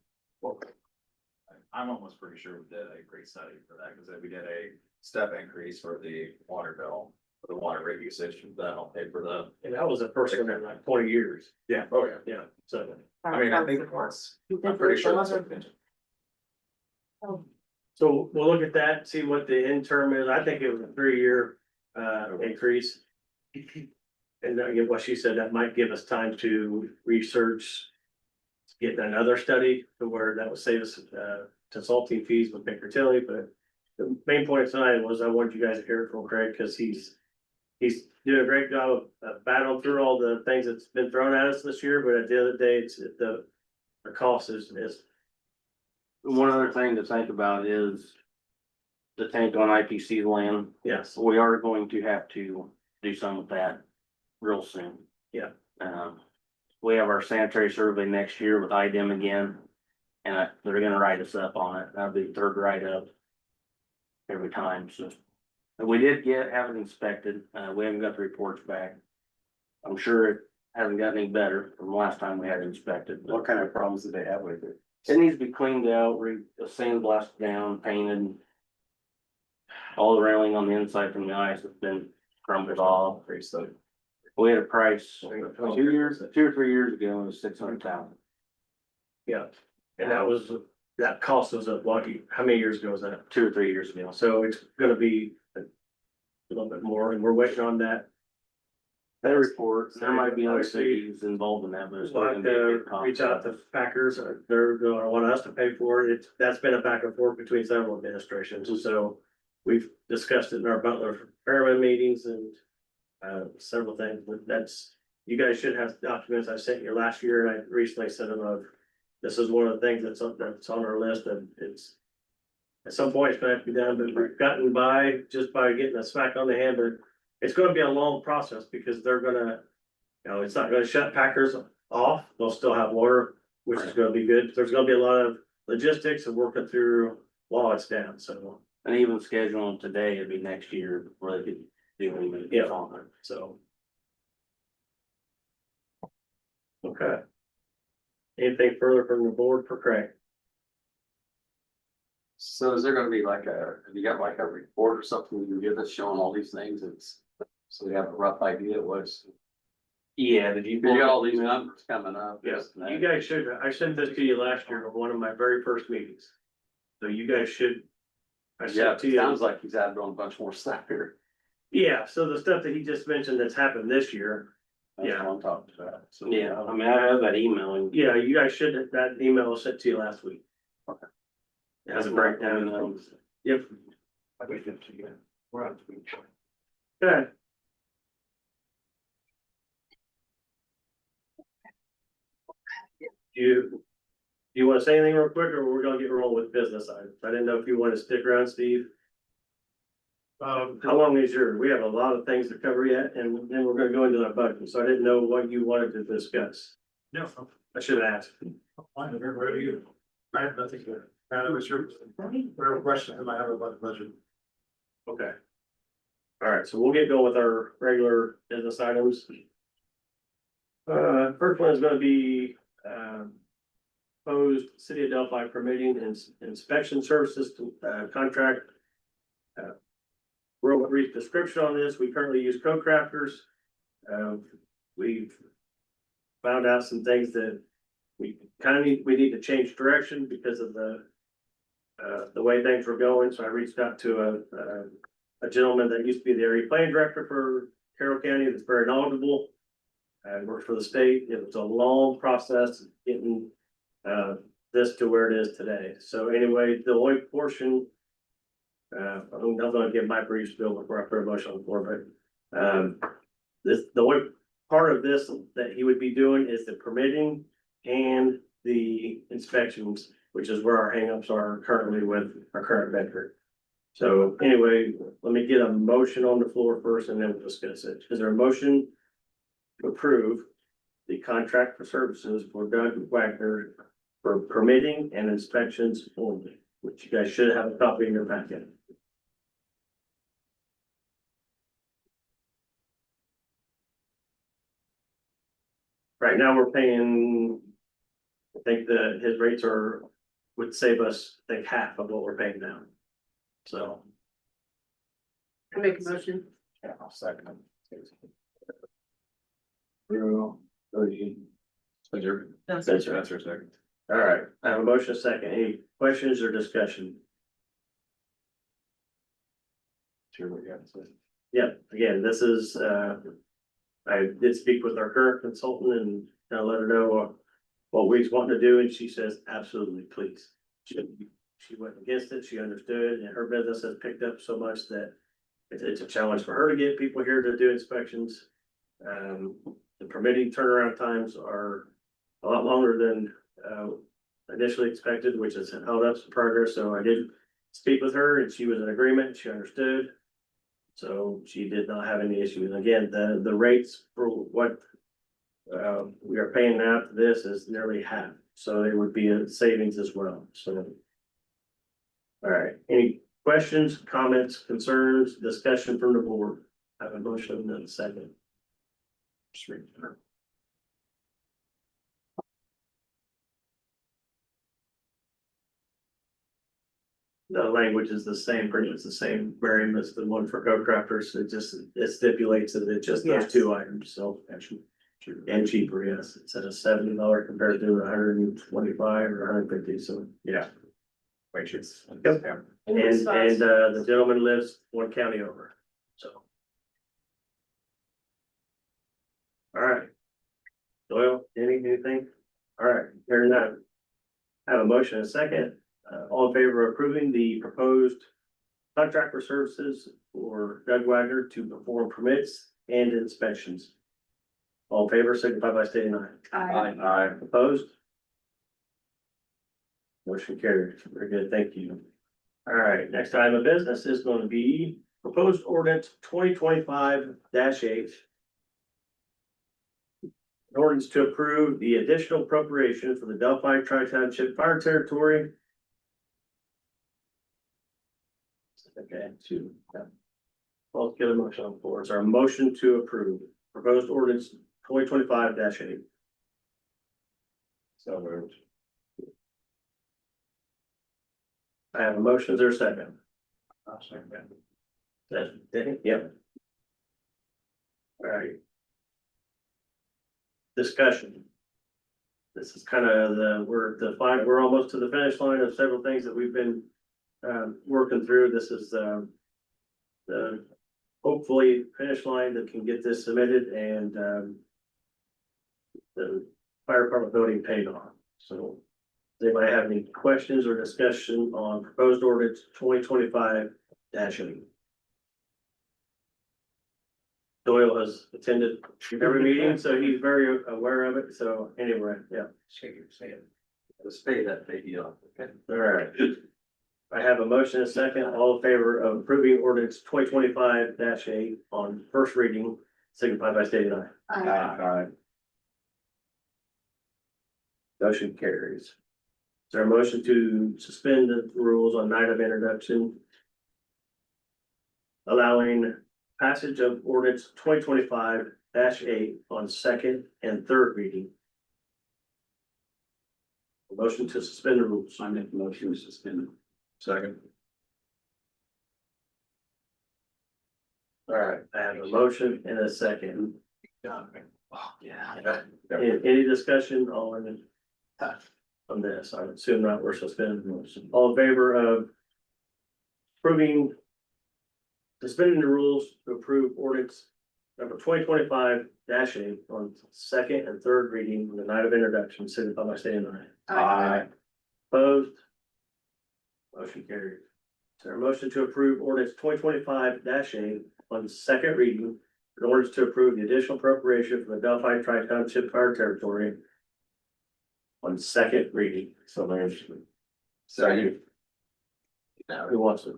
I'm almost pretty sure we did a great study for that, because we did a step increase for the water bill, for the water rate usage, that'll pay for the. And that was the first one in like 20 years. Yeah, oh yeah, Yeah, so. I mean, I think it's, I'm pretty sure that's. So we'll look at that, see what the interim is. I think it was a 3-year increase. And again, what she said, that might give us time to research. Get another study to where that would save us consulting fees with Baker Tilly, but the main point tonight was I wanted you guys to hear it from Craig, because he's doing a great job of battling through all the things that's been thrown at us this year, but at the end of the day, it's the cost is. one other thing to think about is the tank on IPC land. Yes, We are going to have to do some of that real soon. Yeah. We have our sanitary survey next year with IDEM again, and they're gonna write us up on it. That'll be the 3rd write-up every time, so. And we did have it inspected. We haven't got the reports back. I'm sure it hasn't gotten any better from last time we had it inspected. but What kind of problems did they have with it? It needs to be cleaned out, sandblasted down, painted. All the railing on the inside from the ice has been crumbled off. Great study. We had a price 2 or 3 years ago, it was 600,000. yeah, and that was that cost was up, lucky, how many years ago was that? 2 or 3 years ago. So it's gonna be a little bit more, and we're waiting on that. That report, there might be other cities involved in that, but it's We'll not have gonna be a to big cost. reach out to Packers, they're gonna want us to pay for it, that's been a back and forth between several administrations, and so. We've discussed it in our Butler Fairman meetings and, several things, but that's, you guys should have documents I sent you last year, and I recently sent them of. This is one of the things that's on our list, and it's. At some point, it's gonna have to be done, but we've gotten by just by getting a smack on the hand, but it's gonna be a long process because they're gonna. You know, it's not gonna shut Packers off, they'll still have water, which is gonna be good, there's gonna be a lot of logistics and working through while it's down, so. And even scheduling today, it'd be next year where they could do anything. Yeah. So. Okay. Anything further from the board for Craig? So is there gonna be like have you got like a report or something you can give us showing all these things? So we have a rough idea what's. Yeah, did you? You got all these numbers coming up. Yes, you guys should, I sent this to you last year of one of my very first meetings. So you guys should. I Yeah, sent to it you. sounds like he's added on a bunch more stuff here. Yeah, so the stuff that he just mentioned that's happened this year, That's Yeah. what I'm talking about. So, Yeah, I mean, I have that email and. yeah, you guys should, that email was sent to you last week. Okay. It has a breakdown. Yep, We're on to good. Do you wanna say anything real quick, or we're gonna get rolling with business items? I didn't know if you wanna stick around, Steve. How long is your, we have a lot of things to cover yet, and then we're gonna go into our budget, so I didn't know what you wanted to discuss. No, I should have asked. fine, where are you? I have nothing to, it was your, whatever question I might have about the budget. Okay. All right, so we'll get going with our regular business items. First one is gonna be, proposed City of Delphi permitting inspection services to, contract. Real brief description on this, we currently use code crafters. We've found out some things that we we need to change direction because of the way things were going, so I reached out to a gentleman that used to be the area planning director for Carroll County that's very knowledgeable. And worked for the state, it was a long process getting this to where it is today, so anyway, the only portion. I'm not gonna give my brief spiel before I put a motion on the floor, but the only part of this that he would be doing is the permitting and the inspections, which is where our hangups are currently with our current vendor. So anyway, let me get a motion on the floor first and then we'll discuss it. Is there a motion to approve the contract for services for Doug Wagner for permitting and inspections only, which you guys should have a copy in your packet? Right now, we're paying, I think his rates would save us, I think, half of what we're paying now. So. I make a motion. Yeah, I'll second it. Spencer. That's your second. All right, I have a motion second. Any questions or discussion? Sure, what you have to say. Yeah, again, this is, I did speak with our current consultant and I let her know what we want to do, and she says, absolutely, please. She went against it, she understood, and her business has picked up so much that it's a challenge for her to get people here to do inspections. The permitting turnaround times are a lot longer than initially expected, which has held up some progress, so I did speak with her and she was in agreement, she understood. So she did not have any issues. Again, the rates for what we are paying now for this is nearly half, so there would be a savings as well, so. All right, any questions, comments, concerns, discussion from the board? I have a motion in a second. Just read it. The language is the same, pretty much the same variant as the one for code crafters, it stipulates that it's just those Yes. two items, so. And cheaper, yes, it's at a $70 compared to $125 or $150, so, yeah. Wait, she's. Yep. Yeah. And the gentleman lives one county over, so. All right. Doyle, anything? All right, hearing none. I have a motion and a second. All in favor of approving the proposed contract for services for Doug Wagner to perform permits and inspections. All in favor, signify by stating aye. Aye. Opposed? Motion carried. Very good, thank you. All right, next item of business is going to be proposed ordinance 2025-8. An ordinance to approve the additional appropriation for the Delphi Tri-Township Fire Territory. Okay, well, let's get a motion on the floor. Is our motion to approve proposed ordinance 2025-8? So moved. I have a motion, is there a second? I'll second that. That's Danny, yep. All right. Discussion. This is kind of we're almost to the finish line of several things that we've been working through. This is the hopefully finish line that can get this submitted and the fire department building paid off. So does anybody have any questions or discussion on proposed ordinance 2025-8? Doyle has attended every meeting, so he's very aware of it. So anyway, yeah. Shake your hand. Let's pay that baby off, okay? All right. I have a motion and a second. All in favor of approving ordinance 2025-8 on first reading, signify by stating aye. Aye. Motion carries. Is there a motion to suspend the rules on night of introduction? Allowing passage of ordinance 2025-8 on second and third reading. A motion to suspend the rules. I make the motion to suspend. Second. All right, I have a motion and a second. Oh, Yeah. Any discussion on this? I assume not, we're suspending the rules. All in favor of approving suspending the rules to approve ordinance number 2025-8 on second and third reading on the night of introduction, signify by stating aye. Aye. Opposed? Motion carried. Is there a motion to approve ordinance 2025-8 on second reading? In order to approve the additional appropriation for the Delphi Tri-Township Fire Territory on second reading. So there's. Second. Who wants it?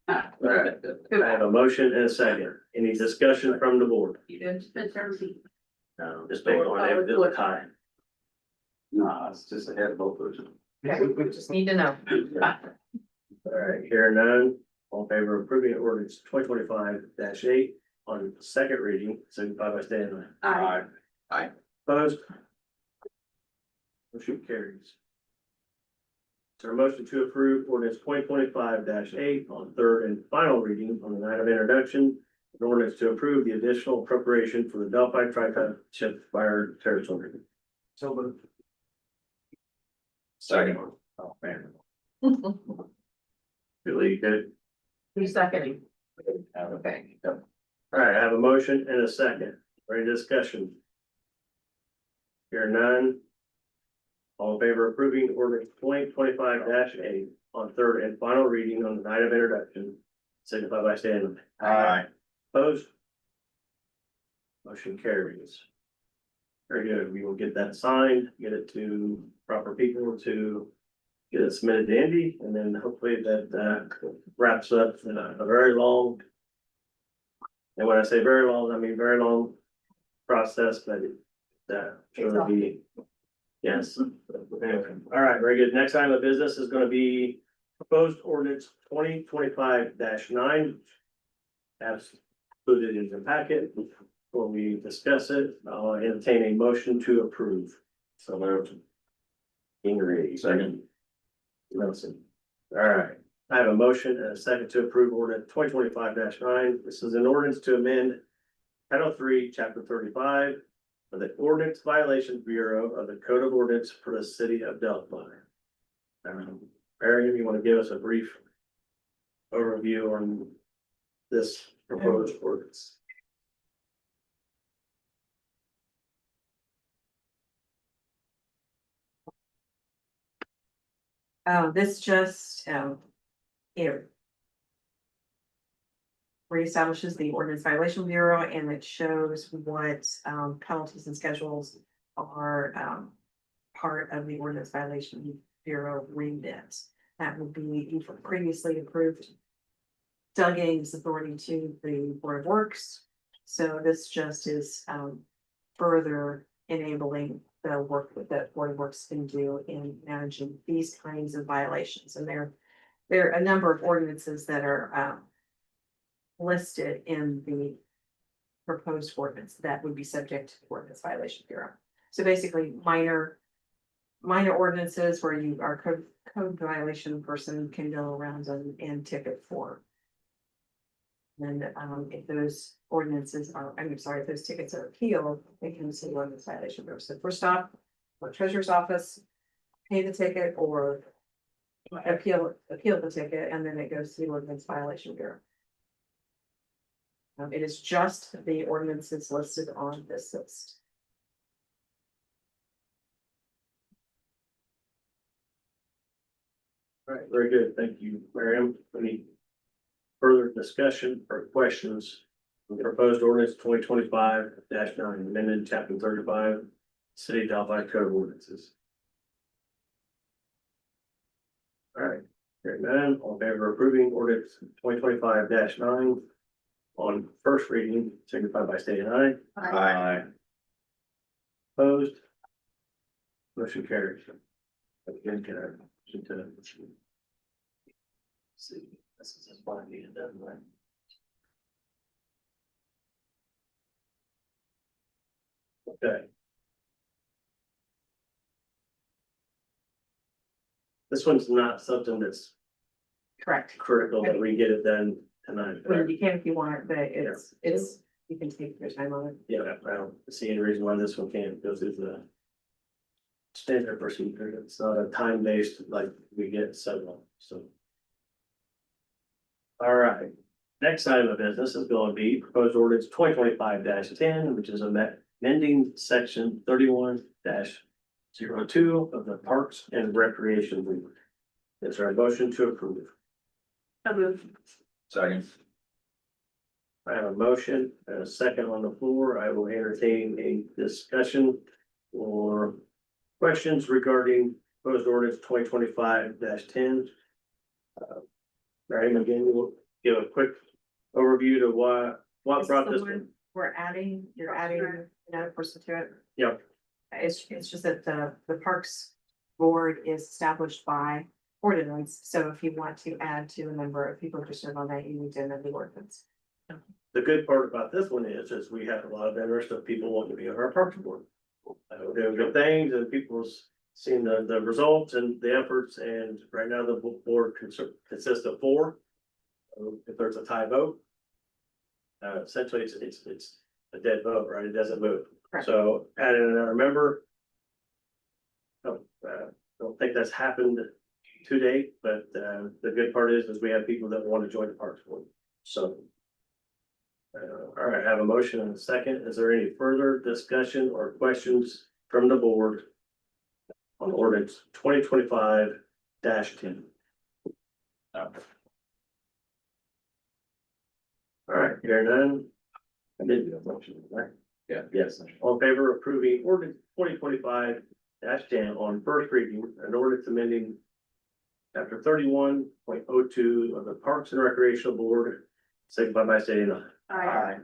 All right, I have a motion and a second. Any discussion from the board? You did. No, just make one, it was high. No, it's just ahead of both of them. Okay, we just need to know. All right, here none, all in favor of approving ordinance 2025-8 on second reading, signify by stating aye. Aye. Opposed? Motion carries. Is there a motion to approve ordinance 2025-8 on third and final reading on the night of introduction? An ordinance to approve the additional appropriation for the Delphi Tri-Township Fire Territory. So moved. Second. Oh, man. Really good. Who's seconding? Okay. All right, I have a motion and a second. Any discussion? Here none. All in favor of approving ordinance 2025-8 on third and final reading on the night of introduction, signify by saying Aye. opposed. Motion carries. Very good. We will get that signed, get it to proper people to get it submitted to Andy, and then hopefully that wraps up a very long. And when I say very long, I mean very long process, but it'll be. Yes. All right, very good. Next item of business is gonna be proposed ordinance 2025-9. As included in the packet, before we discuss it, I'll entertain a motion to approve. So moved. Ingrid, second. Nelson. All right, I have a motion and a second to approve ordinance 2025-9. This is an ordinance to amend Title 3, Chapter 35 of the Ordinance Violations Bureau of the Code of Ordinance for the City of Delphi. Arian, you wanna give us a brief overview on this proposed ordinance? This just, it reestablishes the ordinance violation bureau and it shows what, penalties and schedules are, part of the ordinance violation bureau remit. That would be previously approved. Delegating authority to the Board of Works. So this just is, further enabling the work that the Board of Works can do in managing these kinds of violations. And there are a number of ordinances that are, listed in the proposed ordinance that would be subject to the ordinance violation bureau. So basically minor ordinances where you are code violation person can go around and ticket for. And if those ordinances are, if those tickets are appealed, they can see ordinance violation bureau. So first off, the treasurer's office, pay the ticket or appeal the ticket, and then it goes to the ordinance violation bureau. It is just the ordinances listed on this list. All right, very good. Thank you, Miriam. Any further discussion or questions on the proposed ordinance 2025-9, amended chapter 35, City of Delphi Code of Ordinances? All right, hearing none, all in favor of approving ordinance 2025-9 on first reading, signify by stating aye. Aye. Opposed? Motion carries. Again, can I motion to see, this is just one needed done, right? Okay. This one's not something that's Correct. critical that we get it done tonight. Well, you can if you want, but it's, you can take your time on it. Yeah, I don't see any reason why this one can't go through the standard procedure. It's not a time-based like we get several, so. All right, next item of business is going to be proposed ordinance 2025-10, which is amending section 31-02 of the Parks and Recreation Board. Is there a motion to approve? I move. Second. I have a motion and a second on the floor. I will entertain a discussion or questions regarding proposed ordinance 2025-10. Mary, again, we'll give a quick overview to what This is brought the this one one. you're adding another person to it. Yep. It's just that the Parks Board is established by ordinance, so if you want to add to a number of people to serve on that, you need to amend the ordinance. The good part about this one is we have a lot of interest of people wanting to be on our Parks Board. We're doing good things and people's seen the results and the efforts, and right now the board consists of 4. If there's a tie vote. Essentially, it's a dead vote, right? It doesn't move. Correct. So adding another member. Don't think that's happened to date, but the good part is we have people that want to join the Parks Board, so. All right, I have a motion and a second. Is there any further discussion or questions from the board on ordinance 2025-10? All right, hearing none. I did do a motion, right? Yeah. Yes, all in favor of approving ordinance 2025-10 on first reading, an ordinance amending chapter 31.02 of the Parks and Recreational Board, signify by saying aye. Aye.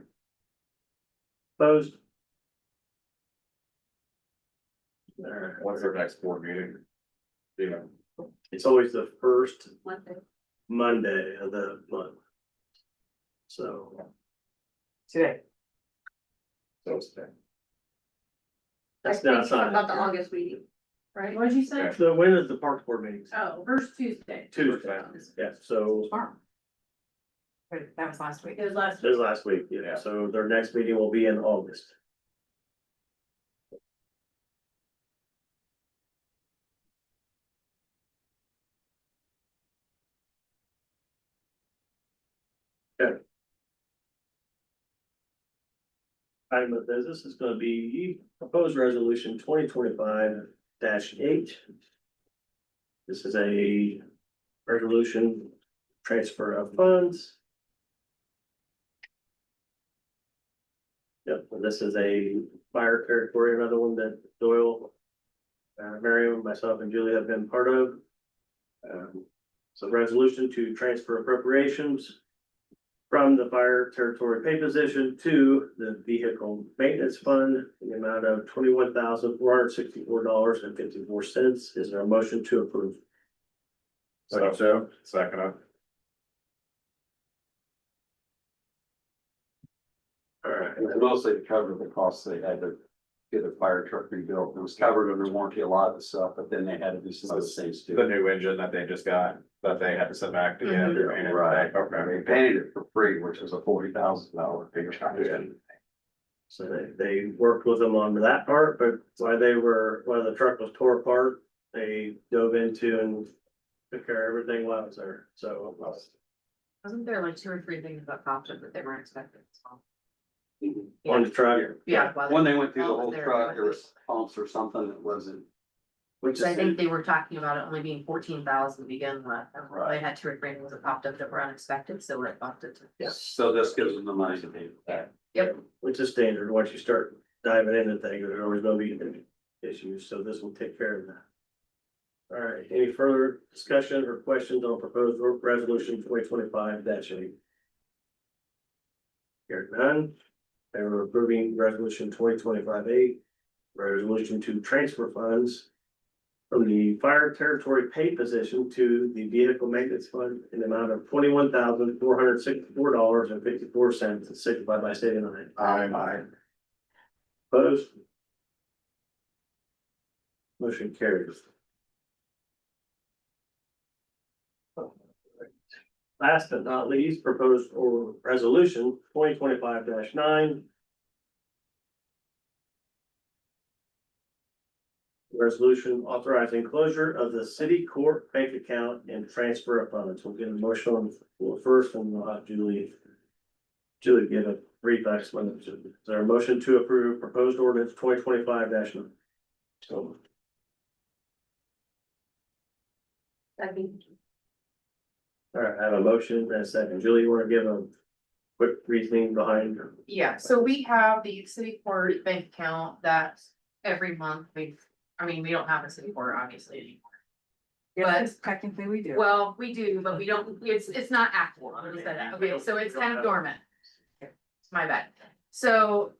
Opposed? All right, What's our next board meeting? Yeah. it's always the first Monday. Monday of the month. So, Today. So it's okay. that's not, About the August meeting. Right, what'd you say? so when is the Parks Board meetings? Oh, first Tuesday. Tuesday, yeah, so Tomorrow. Wait, that was last week. It was last. this is last week, yeah, so their next meeting will be in August. item of business is gonna be proposed resolution 2025-8. This is a resolution transfer of funds. Yep, and this is a fire territory, another one that Doyle, Miriam, myself and Julie have been part of. So resolution to transfer appropriations from the fire territory pay position to the vehicle maintenance fund in the amount of $21,464.54. Is there a motion to approve? So, second up. All right, And mostly to cover the costs they had to get a fire truck rebuilt. It was covered under warranty, a lot of the stuff, but then they had to do some other things The too. new engine that they just got, that they had to send back to get. Right. They Okay. painted it for free, which was a $40,000 big charge. so they worked with them on that part, but while the truck was tore apart, they dove into and took care of everything while I was there, so. Wasn't there like 2 or 3 things that popped up that they weren't expecting? So, On the truck, Yeah. while When they went through the while whole they're- truck, there was pumps or something that wasn't. which So I think is, they were talking about it only being 14,000 to begin with. Right. They had 2 or 3 things that popped up that were unexpected, so it bumped it to. Yeah. So this gives them the money to pay for that. Yep. which is standard, once you start diving into things, there's always gonna be issues, so this will take care of that. All right, any further discussion or questions on proposed resolution 2025-8? Hearing none, they were approving resolution 2025-8, resolution to transfer funds from the fire territory pay position to the vehicle maintenance fund in the amount of $21,464.54, signify by stating aye. Aye. Opposed? Motion carries. Last but not least, proposed or resolution 2025-9. Resolution authorizing closure of the city court bank account and transfer of funds. We'll get a motion on the floor first and we'll have Julie give a brief explanation. Is there a motion to approve proposed ordinance 2025-9? So. All right, I have a motion and a second. Julie, you want to give a quick reasoning behind? Yeah, so we have the city court bank account that every month we don't have a city court obviously anymore. Yes, technically we do. Well, we do, but we don't, it's not active. Let me say that. Okay, so it's kind of dormant. It's my bad. So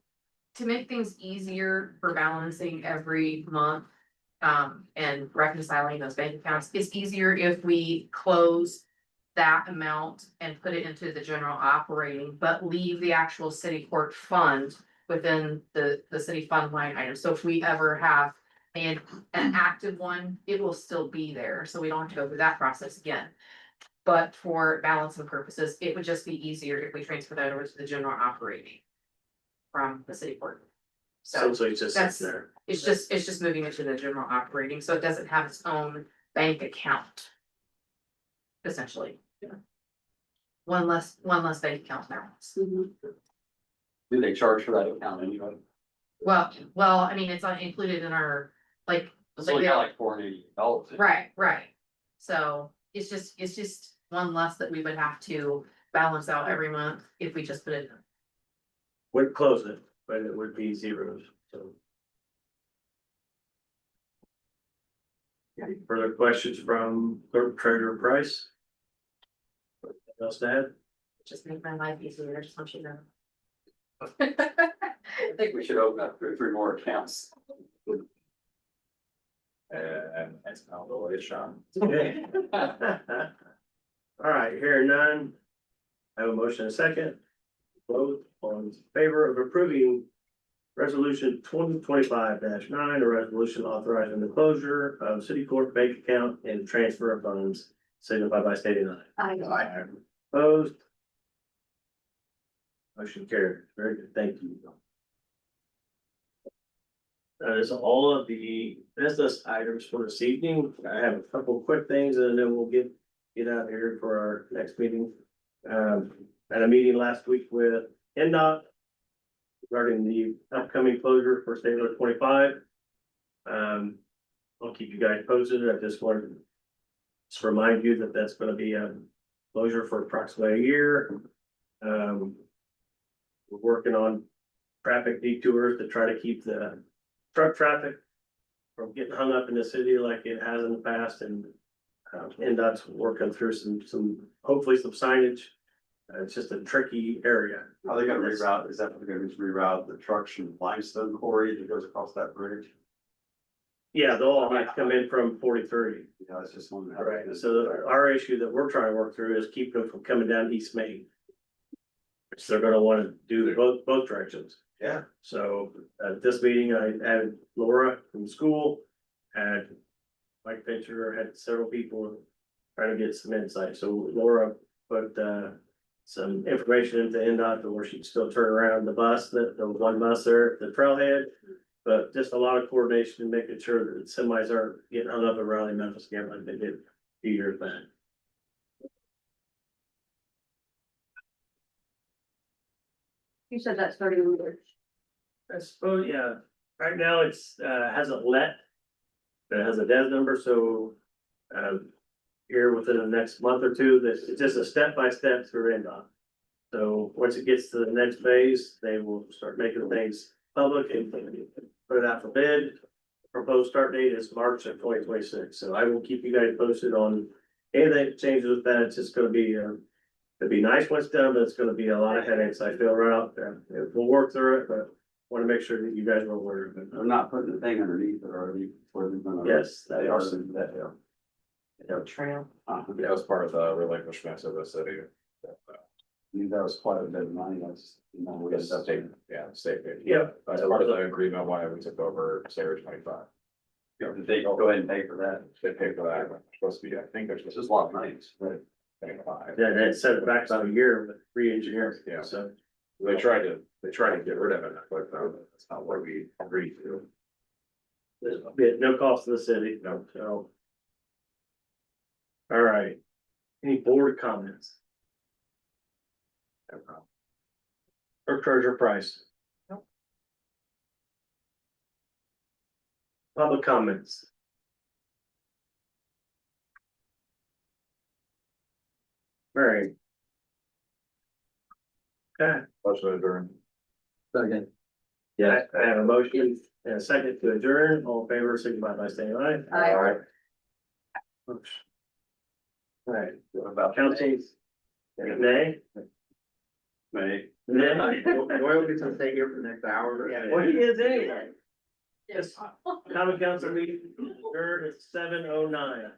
to make things easier for balancing every month, and reconciling those bank accounts, it's easier if we close that amount and put it into the general operating, but leave the actual city court fund within the city fund line item. So if we ever have an active one, it will still be there, so we don't have to go through that process again. But for balancing purposes, it would just be easier if we transfer that over to the general operating from the city court. So So it just sits there. it's just moving it to the general operating, so it doesn't have its own bank account. Essentially. One less bank account now. Do they charge for that account anyway? Well, I mean, it's included in our, like. So we got like $480. Right. So it's just one less that we would have to balance out every month if we just put it. Would close it, but it would be zeros, so. Any further questions from Clerk Treasurer Price? Anything else to add? Just make my life easier, I just want you to know. I think we should open up 3 more accounts. And it's now the way, Sean. Okay. All right, hearing none. I have a motion and a second. Vote on favor of approving resolution 2025-9, a resolution authorizing the closure of city court bank account and transfer of funds, signify by stating aye. Aye. Opposed? Motion carried. Very good, thank you. That is all of the business items for this evening. I have a couple quick things and then we'll get out of here for our next meeting. At a meeting last week with NDOT. regarding the upcoming closure for State Road 25. I'll keep you guys posted. I just wanted to just remind you that that's gonna be a closure for approximately a year. We're working on traffic detours to try to keep the truck traffic from getting hung up in the city like it has in the past, and NDOT's working through hopefully some signage. It's just a tricky area. Are they gonna reroute, is that what they're gonna reroute the trucks from limestone quarry that goes across that bridge? Yeah, they'll all have to come in from 43. Yeah, it's just one. Right, so our issue that we're trying to work through is keep them from coming down East Main. Which they're gonna wanna do both directions. Yeah. So at this meeting, I added Laura from school, had Mike Fincher, had several people trying to get some insight. So Laura put some information into NDOT to where she'd still turn around the bus, the one bus there at the trailhead. But just a lot of coordination and making sure that semis aren't getting hung up around in Memphis again like they did a few years back. You said that starting in March. I suppose, yeah, right now it's, hasn't let. But it has a DES number, so, here within the next month or two, this, it's just a step by step through NDOT. So once it gets to the next phase, they will start making things public and put it out for bid. Proposed start date is March of 2026, so I will keep you guys posted on anything that changes with that. It's just gonna be, it'd be nice when it's done, but it's gonna be a lot of headaches, I feel, right out there. We'll work through it, but wanna make sure that you guys are aware of it. They're not putting the thing underneath it already, where they're gonna. Yes, They are sending that, yeah. Trail. That was part of the relinquishment of the city. I mean, that was quite a bit of money, that's, you know, we The ended up state, taking. yeah, the state paid. Yeah. That's part of the agreement why we took over State Road 25. Did they go ahead and pay for that? They paid for that, it's supposed to be, I think there's It's just a lot of money. right. 25. Yeah, that set it back about a year with re-engineering, Yeah. so. They tried to get rid of it, but that's not what we agreed to. There's no cost to the city, no, so. All right. Any board comments? No problem. Or Treasurer Price? Public comments? All right. Okay, Motion adjourned. Second. yeah, I have a motion and a second to adjourn. All in favor, signify by saying aye. Aye. All right. All right, What about councils? Nay? May? Nay? Doyle gets to stay here for the next hour. Well, he is anyway. Yes, common council meeting, adjourned at 7:09.